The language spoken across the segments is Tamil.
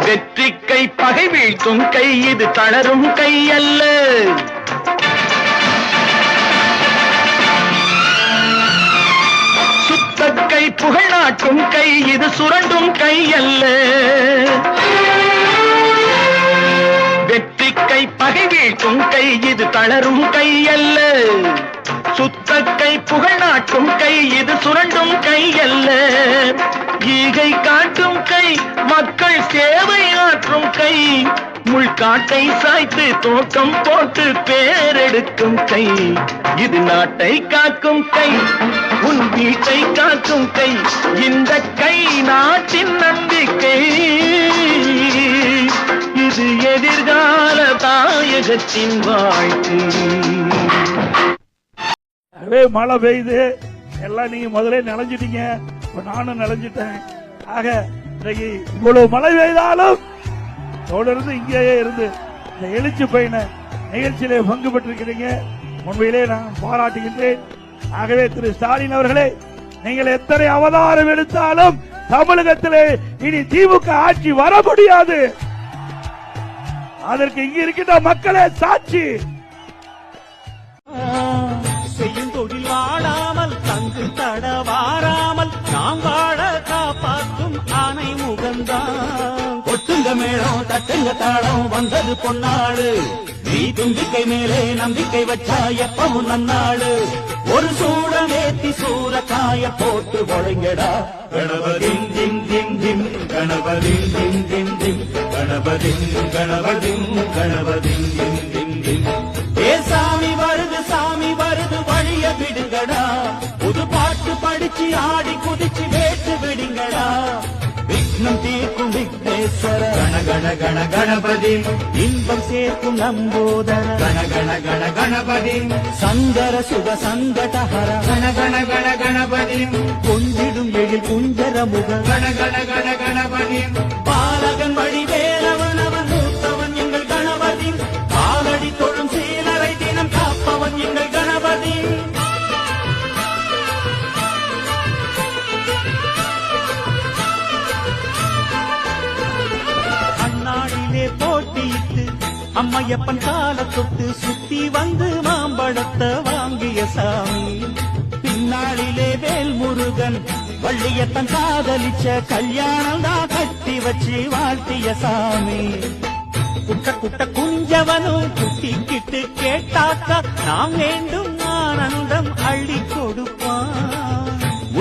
வெற்றிக்கை பகை வீழ்த்தும் கை, இது தளரும் கை அல்ல. சுத்தக்கை புகழ் நாட்டும் கை, இது சுரண்டும் கை அல்ல. வெற்றிக்கை பகை வீழ்த்தும் கை, இது தளரும் கை அல்ல. சுத்தக்கை புகழ் நாட்டும் கை, இது சுரண்டும் கை அல்ல. ஈகை காட்டும் கை, மக்கள் சேவை ஆற்றும் கை, முள்காட்டை சாய்த்து தோட்டம் போட்டு பேரெடுக்கும் கை, இது நாட்டை காக்கும் கை, உன் வீட்டை காக்கும் கை. இந்த கை நாட்டின் நம்பிக்கை, இது எதிர்கால தாயகத்தின் வாழ்க்கை. மழை பெய்யுது, எல்லாம் நீங்க முதலே நினைஞ்சிட்டீங்க, நானும் நினைஞ்சிட்டேன். ஆக இன்னைக்கு இவ்வளவு மழை பெய்தாலும் தொடர்ந்து இங்கேயே இருந்து இந்த எழுச்சி பயண நிகழ்ச்சியிலே பங்கு பெற்றிருக்கிறீங்க. உண்மையிலே நான் பாராட்டுகின்றேன். ஆகவே திரு ஸ்டாலின் அவர்களே, நீங்கள் எத்தனை அவதாரம் எடுத்தாலும் தமிழகத்திலே இனி திமுக ஆட்சி வர முடியாது. அதற்கு இங்க இருக்கின்ற மக்களே சாட்சி. செய்யும் தொழில் வாழாமல் தங்கு தடவாராமல் நாம் வாழ காப்பாற்றும் ஆணை முகந்தான். கொட்டுங்க மேளம் தட்டுங்க தாளம், வந்தது பொன்னாடு. நீ தும்பிக்கை மேலே நம்பிக்கை வச்சா எப்பவும் நன்னாடு. ஒரு சூடம் ஏத்தி சூறக்காய போட்டு ஒழுங்கடா. கணபதிம் திம் திம் திம், கணபதிம் திம் திம் திம், கணபதிம் கணபதிம் கணபதிம் திம் திம் திம். ஏ சாமி வருது சாமி வருது வழிய விடுங்கடா. புது பாட்டு படிச்சு ஆடி குதிச்சு வேட்டு விடுங்கடா. விக்னம் தீர்க்கும் விக்னேஸ்வர கண கண கண கணபதி, இன்பம் சேர்க்கும் நம்போதர கண கண கண கணபதி, சந்தர சுக சங்கடஹர கண கண கண கணபதி, கொஞ்சிடும் எழில் குஞ்சர முக கண கண கண கணபதி, பாலகன் வழி வேலவன் அவன் மூத்தவன் எங்கள் கணபதி, காலடி தொழும் சீலரை தினம் காப்பவன் எங்கள் கணபதி. அண்ணாடிலே போட்டியிட்டு அம்மையப்பன் கால தொட்டு சுத்தி வந்து மாம்பழத்தை வாங்கிய சாமி. பின்னாளிலே வேல் முருகன் வள்ளியத்தன் காதலிச்ச கல்யாணம் தான் கட்டி வச்சு வாழ்த்திய சாமி. குட்ட குட்ட குஞ்சவனும் குட்டிக்கிட்டு கேட்டாக்கா நாம் வேண்டும் ஆனந்தம் அள்ளி கொடுப்பான்.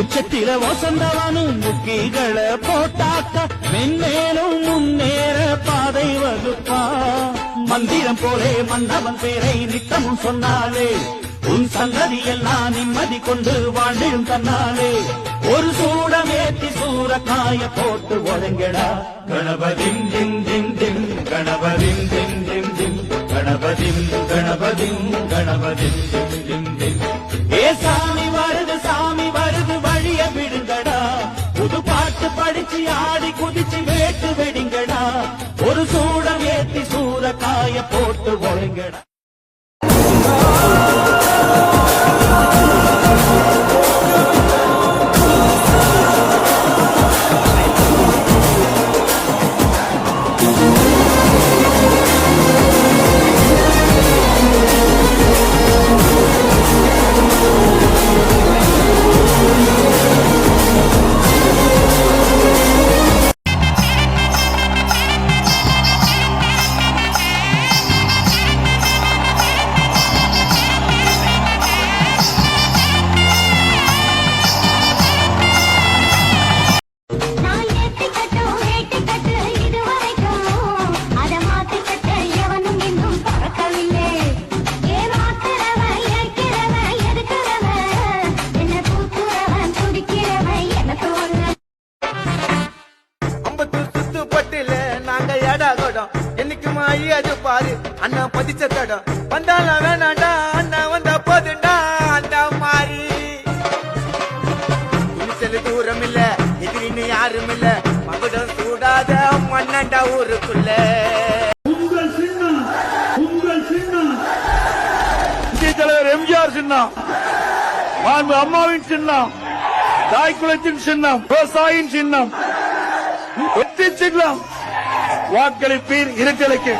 உச்சத்தில வசந்தவனும் முக்கிகளை போட்டாக்கா மென்மேலும் முன்னேற பாதை வகுப்பான். மந்திரம் போலே மன்னவன் பேரை நித்தமும் சொன்னாலே உன் சந்ததி எல்லாம் நிம்மதி கொண்டு வாழ்ந்திடும் தன்னாலே. ஒரு சூடம் ஏத்தி சூறக்காய போட்டு ஒழுங்கடா. கணபதிம் திம் திம் திம், கணபதிம் திம் திம் திம், கணபதிம் கணபதிம் கணபதிம் திம் திம் திம். ஏ சாமி வருது வழிய விடுங்கடா. புது பாட்டு படிச்சு ஆடி குதிச்சு வேட்டு வெடிங்கடா. ஒரு சூடம் ஏத்தி சூறக்காய போட்டு ஒழுங்கடா. என்னைக்குமா ஐயாது பாரு அண்ணா பதிச்ச தடம் வந்தால வேணாண்டா அண்ணா வந்தா போதுண்டா அந்த மாறி. துணிச்சல் தூரம் இல்ல எதிரின்னு யாரும் இல்ல மகுடம் சூடாத மண்ணண்டா ஊருக்குள்ள. உங்கள் சின்னம் இந்திய தலைவர் எம்ஜிஆர் சின்னம், அம்மாவின் சின்னம், தாய்க்குளத்தின் சின்னம், விவசாயியின் சின்னம், வெற்றி சின்னம். வாக்களிப்பீர் இருட்டலுக்கு.